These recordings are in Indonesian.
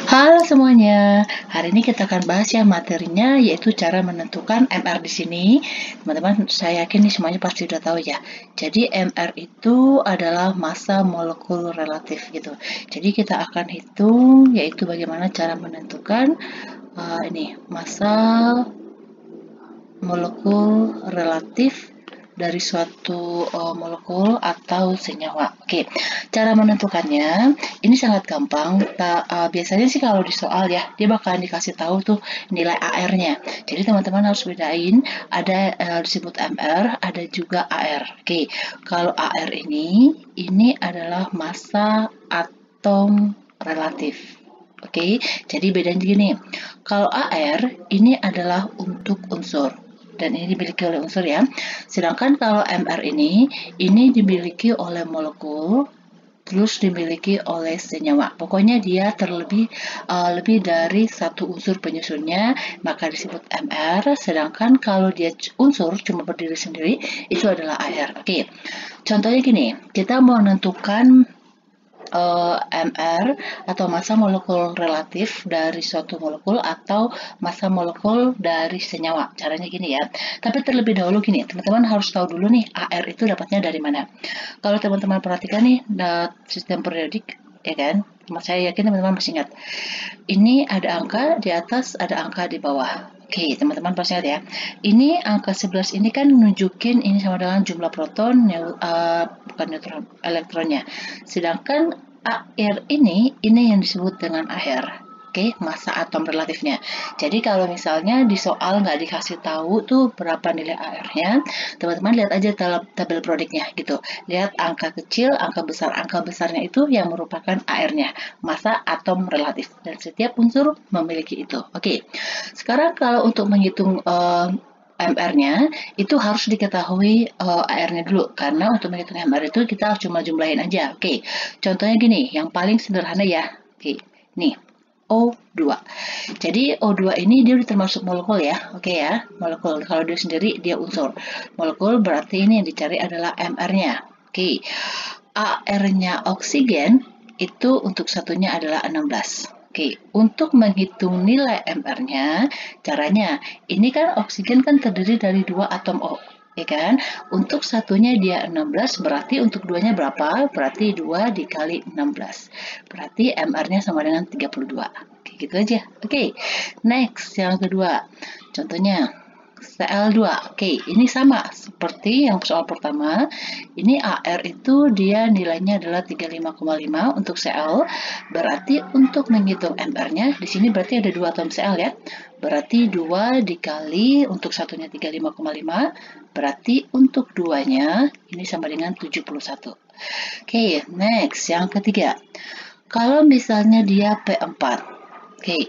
Halo semuanya, hari ini kita akan bahas ya materinya yaitu cara menentukan MR di sini. Teman-teman, saya yakin nih semuanya pasti udah tahu ya. Jadi MR itu adalah massa molekul relatif gitu. Jadi kita akan hitung yaitu bagaimana cara menentukan ini massa molekul relatif dari suatu molekul atau senyawa. Oke, cara menentukannya ini sangat gampang. Biasanya sih kalau di soal ya, dia bakalan dikasih tahu tuh nilai AR-nya. Jadi teman-teman harus bedain, ada disebut MR, ada juga AR. Oke, kalau AR ini adalah massa atom relatif. Oke, jadi bedanya gini. Kalau AR ini adalah untuk unsur dan ini dimiliki oleh unsur ya. Sedangkan kalau MR ini dimiliki oleh molekul, terus dimiliki oleh senyawa. Pokoknya dia lebih dari satu unsur penyusunnya, maka disebut MR. Sedangkan kalau dia unsur cuma berdiri sendiri, itu adalah AR. Oke, contohnya gini, kita mau menentukan MR atau massa molekul relatif dari suatu molekul atau massa molekul dari senyawa. Caranya gini ya. Tapi terlebih dahulu gini, teman-teman harus tahu dulu nih AR itu dapatnya dari mana. Kalau teman-teman perhatikan nih sistem periodik, ya kan? Saya yakin teman-teman masih ingat. Ini ada angka di atas, ada angka di bawah. Oke, teman-teman pasti ingat ya. Ini angka 11 ini kan nunjukin ini sama dengan jumlah proton, bukan neutron, elektronnya. Sedangkan AR ini yang disebut dengan AR. Oke, massa atom relatifnya. Jadi kalau misalnya di soal nggak dikasih tahu tuh berapa nilai AR-nya, teman-teman lihat aja tabel prodiknya gitu. Lihat angka kecil, angka besarnya itu yang merupakan AR-nya, massa atom relatif. Dan setiap unsur memiliki itu. Oke, sekarang kalau untuk menghitung MR-nya itu harus diketahui AR-nya dulu, karena untuk menghitung MR itu kita cuma jumlahin aja. Oke, contohnya gini, yang paling sederhana ya. Oke, nih O2. Jadi O2 ini dia termasuk molekul ya. Oke ya, molekul. Kalau dia sendiri dia unsur. Molekul berarti ini yang dicari adalah MR-nya. Oke. AR-nya oksigen itu untuk satunya adalah 16. Oke, untuk menghitung nilai MR-nya, caranya ini kan oksigen kan terdiri dari 2 atom O, ya kan? Untuk satunya dia 16, berarti untuk duanya berapa? Berarti 2 dikali 16. Berarti MR-nya sama dengan 32. Oke, gitu aja. Oke, next yang kedua. Contohnya Cl2. Oke, ini sama seperti yang soal pertama. Ini AR itu dia nilainya adalah 35,5 untuk Cl. Berarti untuk menghitung MR-nya, di sini berarti ada 2 atom Cl ya. Berarti 2 dikali untuk satunya 35,5. Berarti untuk duanya ini sama dengan 71. Oke, next yang ketiga. Kalau misalnya dia P4. Oke,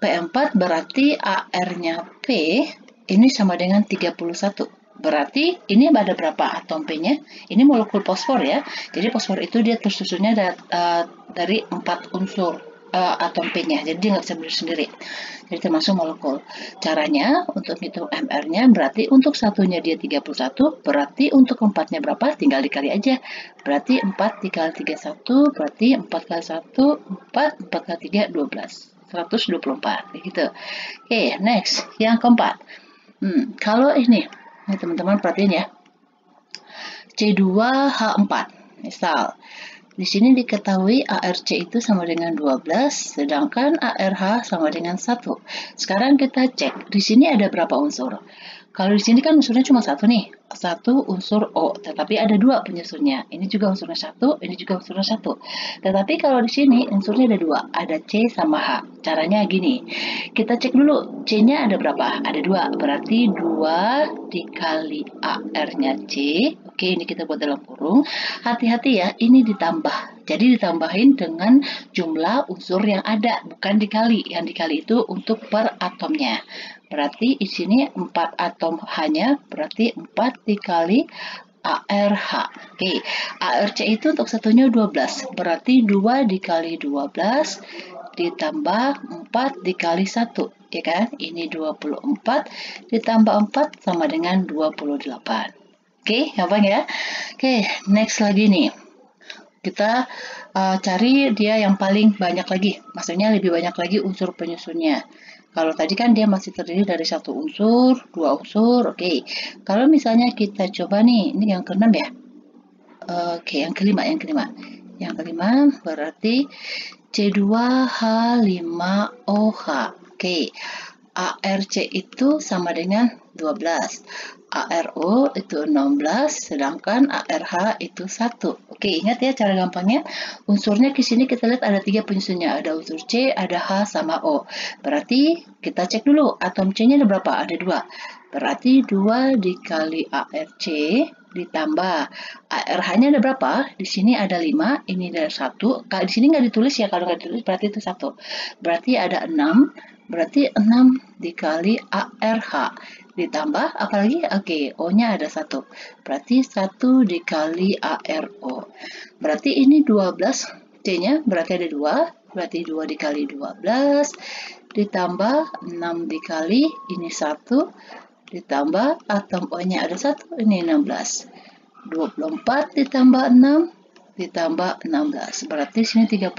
P4 berarti AR-nya P ini sama dengan 31. Berarti ini ada berapa atom P-nya? Ini molekul fosfor ya. Jadi fosfor itu dia tersusunnya dari 4 unsur atom P-nya. Jadi dia nggak bisa berdiri sendiri. Jadi termasuk molekul. Caranya untuk hitung MR-nya berarti untuk satunya dia 31, berarti untuk 4-nya berapa? Tinggal dikali aja. Berarti 4 dikali 31, berarti 4 kali 1, 4, 4 kali 3, 12. 124, gitu. Oke, next. Yang keempat. Kalau ini teman-teman perhatiin ya, C2H4, misal, di sini diketahui ARC itu sama dengan 12, sedangkan ARH sama dengan 1. Sekarang kita cek, di sini ada berapa unsur? Kalau di sini kan unsurnya cuma satu nih, satu unsur O, tetapi ada 2 penyusunnya. Ini juga unsurnya 1, ini juga unsurnya 1. Tetapi kalau di sini unsurnya ada 2, ada C sama H. Caranya gini, kita cek dulu C-nya ada berapa? Ada 2, berarti 2 dikali AR-nya C. Oke, ini kita buat dalam kurung. Hati-hati ya, ini ditambah. Jadi ditambahin dengan jumlah unsur yang ada, bukan dikali. Yang dikali itu untuk per atomnya. Berarti di sini 4 atom H-nya, berarti 4 dikali ARH. Oke, ARC itu untuk satunya 12, berarti 2 dikali 12 ditambah 4 dikali 1, ya kan? Ini 24 ditambah 4 sama dengan 28. Oke, gampang ya? Oke, next lagi nih. Kita cari dia yang paling banyak lagi, maksudnya lebih banyak lagi unsur penyusunnya. Kalau tadi kan dia masih terdiri dari satu unsur, dua unsur, oke. Kalau misalnya kita coba nih, ini yang keenam ya. Oke, yang kelima. Yang kelima berarti C2H5OH. Oke, ARC itu sama dengan 12. ARO itu 16, sedangkan ARH itu 1. Oke, ingat ya cara gampangnya. Unsurnya di sini kita lihat ada 3 penyusunnya. Ada unsur C, ada H, sama O. Berarti kita cek dulu atom C-nya ada berapa? Ada 2. Berarti 2 dikali ARC ditambah ARH-nya ada berapa? Di sini ada 5, ini ada 1. Di sini nggak ditulis ya, kalau nggak ditulis berarti itu 1. Berarti ada 6. Berarti 6 dikali ARH ditambah apalagi? Oke, O-nya ada 1. Berarti 1 dikali ARO. Berarti ini 12, C-nya berarti ada 2. Berarti 2 dikali 12 ditambah 6 dikali ini 1 ditambah atom O-nya ada 1, ini 16. 24 ditambah 6 ditambah 16. Berarti sini 30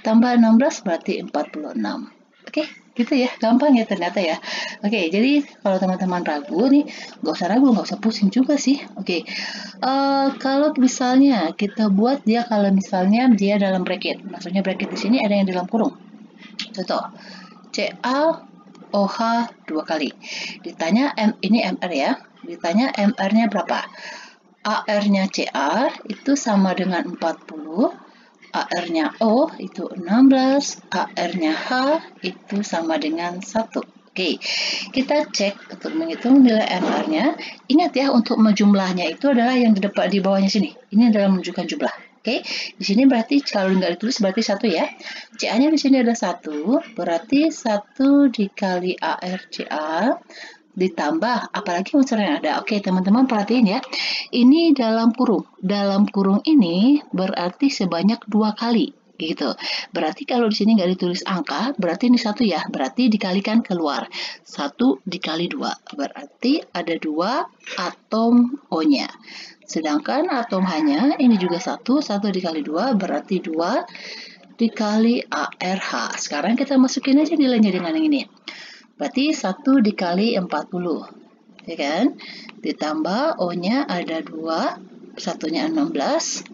tambah 16 berarti 46. Oke, gitu ya, gampang ya ternyata ya. Oke, jadi kalau teman-teman ragu nih, nggak usah ragu, nggak usah pusing juga sih. Oke, kalau misalnya kita buat dia, kalau misalnya dia dalam bracket, maksudnya bracket di sini ada yang dalam kurung. Contoh, CaOH 2 kali. Ditanya ini MR ya, ditanya MR-nya berapa? AR-nya Ca itu sama dengan 40. AR-nya O itu 16, AR-nya H itu sama dengan 1. Oke, kita cek untuk menghitung nilai MR-nya. Ingat ya, untuk menjumlahnya itu adalah yang di depan di bawahnya sini. Ini adalah menunjukkan jumlah. Oke, di sini berarti kalau nggak ditulis berarti 1 ya. Ca-nya di sini ada 1, berarti 1 dikali ARCA ditambah apalagi unsur yang ada. Oke, teman-teman perhatiin ya. Ini dalam kurung. Dalam kurung ini berarti sebanyak 2 kali gitu. Berarti kalau di sini nggak ditulis angka, berarti ini 1 ya. Berarti dikalikan keluar. 1 dikali 2. Berarti ada 2 atom O-nya. Sedangkan atom H-nya ini juga 1. 1 dikali 2 berarti 2 dikali ARH. Sekarang kita masukin aja nilainya dengan yang ini. Berarti 1 dikali 40, ya kan? Ditambah O-nya ada 2, satunya 16,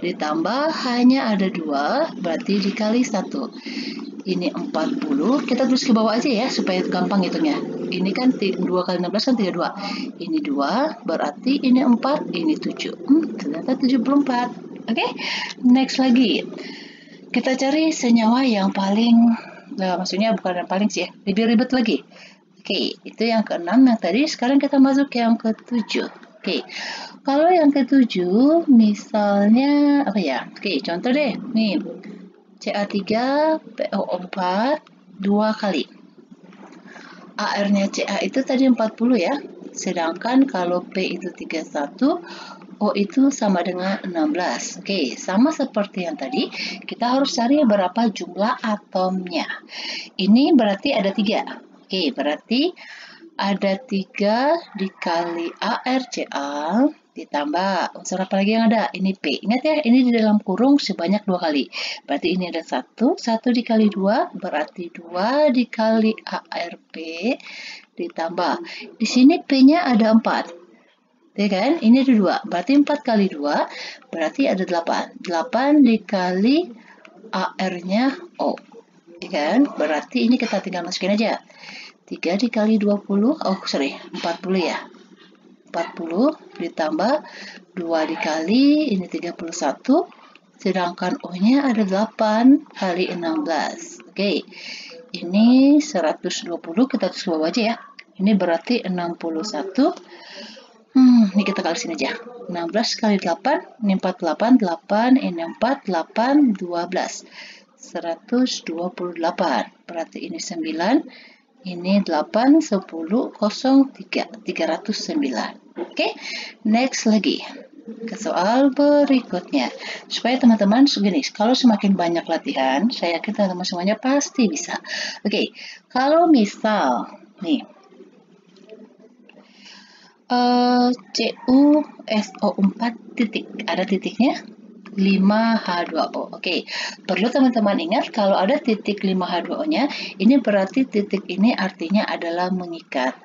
ditambah H-nya ada 2, berarti dikali 1. Ini 40, kita tulis ke bawah aja ya, supaya gampang hitungnya. Ini kan 2 kali 16 kan 32. Ini 2, berarti ini 4, ini 7. Ternyata 74. Oke, next lagi. Kita cari senyawa yang paling maksudnya bukan yang paling sih ya, lebih ribet lagi. Oke, itu yang ke-6 yang tadi. Sekarang kita masuk ke yang ke-7. Oke, kalau yang ke-7 misalnya apa ya? Oke, contoh deh, nih Ca3 PO4 2 kali. AR-nya Ca itu tadi 40 ya. Sedangkan kalau P itu 31, O itu sama dengan 16. Oke, sama seperti yang tadi, kita harus cari berapa jumlah atomnya. Ini berarti ada 3. Oke, berarti ada 3 dikali ARCA ditambah unsur apa lagi yang ada? Ini P. Ingat ya, ini di dalam kurung sebanyak 2 kali. Berarti ini ada 1. 1 dikali 2 berarti 2 dikali ARP ditambah. Di sini P-nya ada 4. Ya kan? Ini ada 2. Berarti 4 kali 2 berarti ada 8. 8 dikali AR-nya O. Ya kan? Berarti ini kita tinggal masukin aja. 3 dikali 20, 40 ya. 40 ditambah 2 dikali, ini 31. Sedangkan O-nya ada 8 kali 16. Oke. Ini 120, kita tulis ke bawah aja ya. Ini berarti 61. Ini kita kali sini aja. 16 kali 8, ini 48, 8, ini 4, 8, 12. 128. Berarti ini 9, ini 8, 10, 03, 309. Oke, next lagi. Ke soal berikutnya. Supaya teman-teman segini, kalau semakin banyak latihan, saya yakin teman-teman semuanya pasti bisa. Oke, kalau misal, nih, CuSO4 titik, ada titiknya. 5H2O. Oke, perlu teman-teman ingat kalau ada titik 5H2O-nya, ini berarti titik ini artinya adalah mengikat.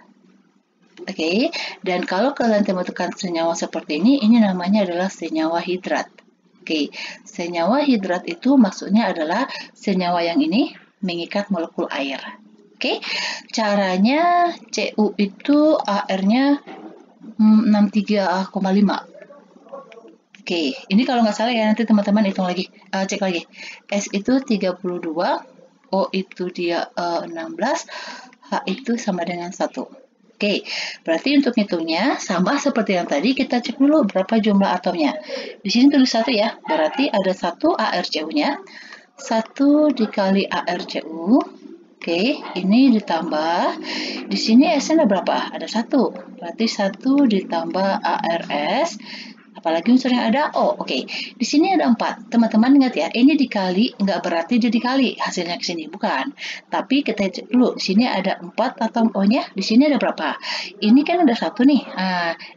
Oke, dan kalau kalian temukan senyawa seperti ini namanya adalah senyawa hidrat. Oke, senyawa hidrat itu maksudnya adalah senyawa yang ini mengikat molekul air. Oke, caranya Cu itu AR-nya 63,5. Oke, ini kalau nggak salah ya, nanti teman-teman hitung lagi, cek lagi. S itu 32, O itu dia 16, H itu sama dengan 1. Oke, berarti untuk hitungnya sama seperti yang tadi, kita cek dulu berapa jumlah atomnya. Di sini tulis 1 ya, berarti ada 1 ArCu-nya, 1 dikali ArCu. Oke, ini ditambah, di sini S-nya ada berapa? Ada 1, berarti 1 ditambah ARS, apalagi unsur yang ada O. Oke, di sini ada 4. Teman-teman ingat ya, ini dikali nggak berarti jadi dikali hasilnya ke sini, bukan. Tapi kita cek dulu, di sini ada 4 atom O-nya, di sini ada berapa? Ini kan ada 1 nih,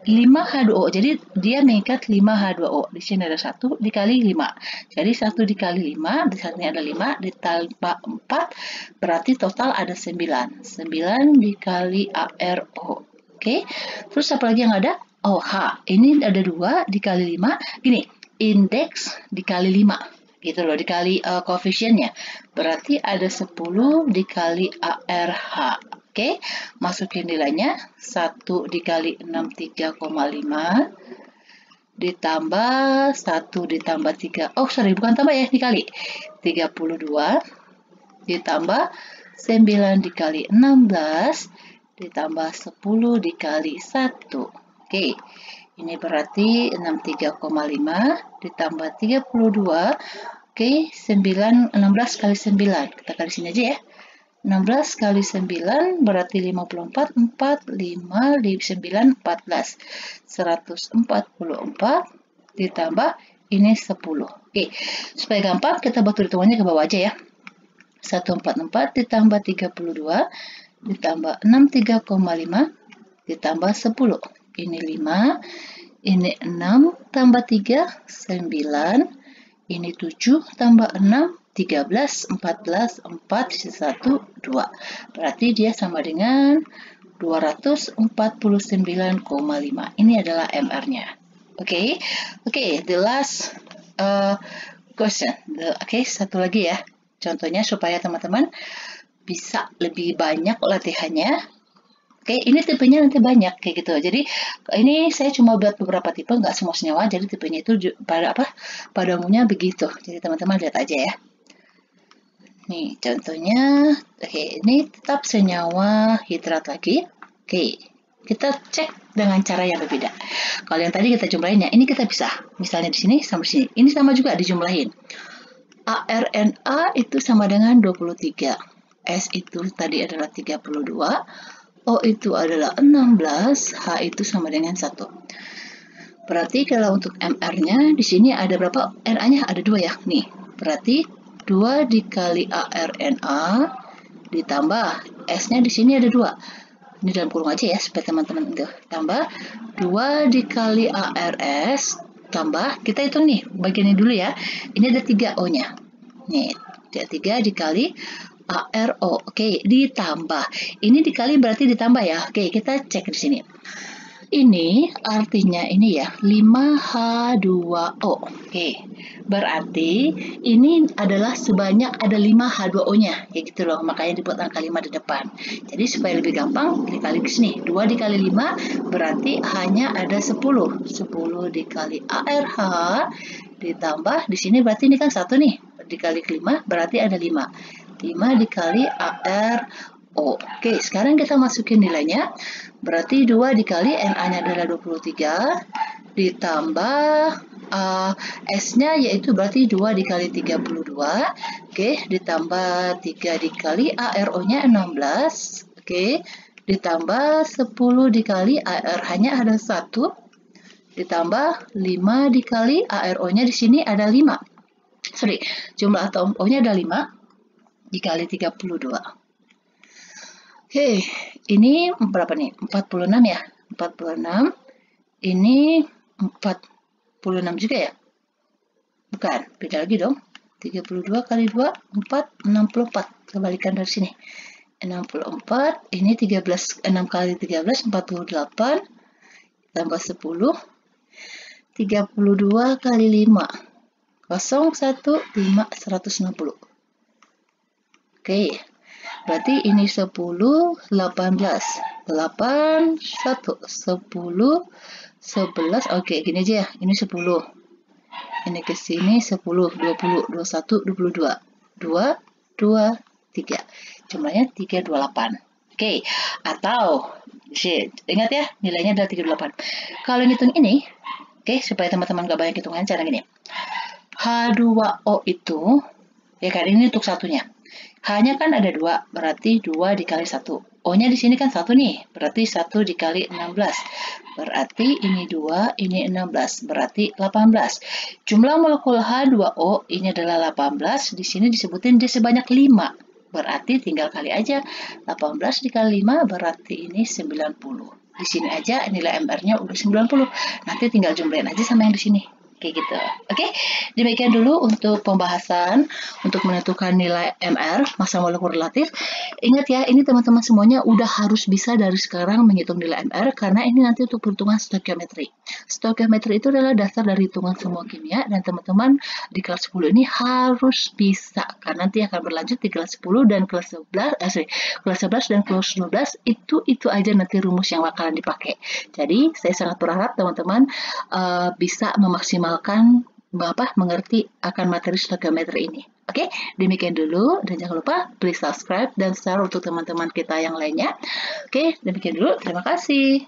5H2O, jadi dia mengikat 5H2O. Di sini ada 1 dikali 5. Jadi 1 dikali 5, di sini ada 5, ditambah 4, berarti total ada 9. 9 dikali ARO. Oke, terus apa lagi yang ada? Oh, H. Ini ada 2 dikali 5. Gini, indeks dikali 5. Gitu loh, dikali koefisiennya. Berarti ada 10 dikali ARH. Oke, masukin nilainya. 1 dikali 63,5. Ditambah 1 ditambah 3. Oh, sorry, bukan tambah ya, dikali. 32. Ditambah 9 dikali 16. Ditambah 10 dikali 1. Oke, ini berarti 63,5 ditambah 32. Oke, 16 kali 9. Kita kali sini aja ya. 16 kali 9 berarti 54, 4, 5, 9, 14. 144 ditambah ini 10. Oke, supaya gampang kita buat hitungannya ke bawah aja ya. 144 ditambah 32 ditambah 63,5 ditambah 10. Ini 5, ini 6 tambah 3, 9, ini 7 tambah 6, 13, 14, 4, 1, 2. Berarti dia sama dengan 249,5. Ini adalah MR-nya. Oke, the last question. Oke, satu lagi ya. Contohnya supaya teman-teman bisa lebih banyak latihannya. Oke, ini tipenya nanti banyak kayak gitu. Jadi ini saya cuma buat beberapa tipe, nggak semua senyawa. Jadi tipenya itu pada umumnya begitu. Jadi teman-teman lihat aja ya. Nih contohnya. Oke, ini tetap senyawa hidrat lagi. Oke, kita cek dengan cara yang berbeda. Kalau yang tadi kita jumlahin ya, ini kita bisa. Misalnya di sini sama di sini. Ini sama juga dijumlahin. ARNA itu sama dengan 23. S itu tadi adalah 32. O itu adalah 16, H itu sama dengan 1. Berarti kalau untuk MR-nya di sini ada berapa? NA-nya ada 2 ya. Nih, berarti 2 dikali ARNA ditambah S-nya di sini ada 2. Ini dalam kurung aja ya supaya teman-teman enggak. Tambah 2 dikali ARS tambah, kita hitung nih bagian ini dulu ya. Ini ada 3 O-nya. Nih, 3 dikali ARO. Oke, ditambah. Ini dikali berarti ditambah ya. Oke, kita cek di sini. Ini artinya ini ya, 5H2O. Oke, berarti ini adalah sebanyak ada 5H2O-nya. Kayak gitu loh, makanya dibuat angka 5 di depan. Jadi supaya lebih gampang, dikali di sini. 2 dikali 5 berarti hanya ada 10. 10 dikali ARH ditambah, di sini berarti ini kan 1 nih. Dikali 5 berarti ada 5. 5 dikali ARO. Oke, sekarang kita masukin nilainya. Berarti 2 dikali Na-nya adalah 23. Ditambah S-nya yaitu berarti 2 dikali 32. Oke, ditambah 3 dikali ARO-nya 16. Oke, ditambah 10 dikali ARH-nya ada 1. Ditambah 5 dikali ARO-nya di sini ada 5. Sorry, jumlah atom O-nya ada 5 dikali 32. Oke, ini berapa nih? 46 ya? 46. Ini 46 juga ya? Bukan, beda lagi dong. 32 kali 2, 4, 64. Kebalikan dari sini. 64, ini 13, 6 kali 13, 48, tambah 10, 32 kali 5, 0, 1, 5, 160. Oke, berarti ini 10, 18, 8, 1, 10, 11, oke, gini aja ya, ini 10. Ini ke sini 10, 20, 21, 22. 2, 2, 3. Jumlahnya 328. Oke, atau ingat ya, nilainya adalah 328. Kalau ngitung ini, oke, supaya teman-teman gak banyak hitungan, cara gini. H2O itu, ya kan, ini untuk satunya. H-nya kan ada 2, berarti 2 dikali 1. O-nya di sini kan 1 nih, berarti 1 dikali 16. Berarti ini 2, ini 16, berarti 18. Jumlah molekul H2O ini adalah 18, di sini disebutin dia sebanyak 5. Berarti tinggal kali aja, 18 dikali 5 berarti ini 90. Di sini aja nilai MR-nya udah 90. Nanti tinggal jumlahin aja sama yang di sini. Kayak gitu. Oke, demikian dulu untuk pembahasan untuk menentukan nilai MR, massa molekul relatif. Ingat ya, ini teman-teman semuanya udah harus bisa dari sekarang menghitung nilai MR karena ini nanti untuk perhitungan stoikiometri. Stoikiometri itu adalah dasar dari hitungan semua kimia dan teman-teman di kelas 10 ini harus bisa karena nanti akan berlanjut di kelas 10 dan kelas 11, kelas 11 dan kelas 12 itu aja nanti rumus yang bakalan dipakai. Jadi, saya sangat berharap teman-teman bisa memaksimalkan mengerti akan materi stoikiometri ini. Oke, demikian dulu dan jangan lupa please subscribe dan share untuk teman-teman kita yang lainnya. Oke, demikian dulu. Terima kasih.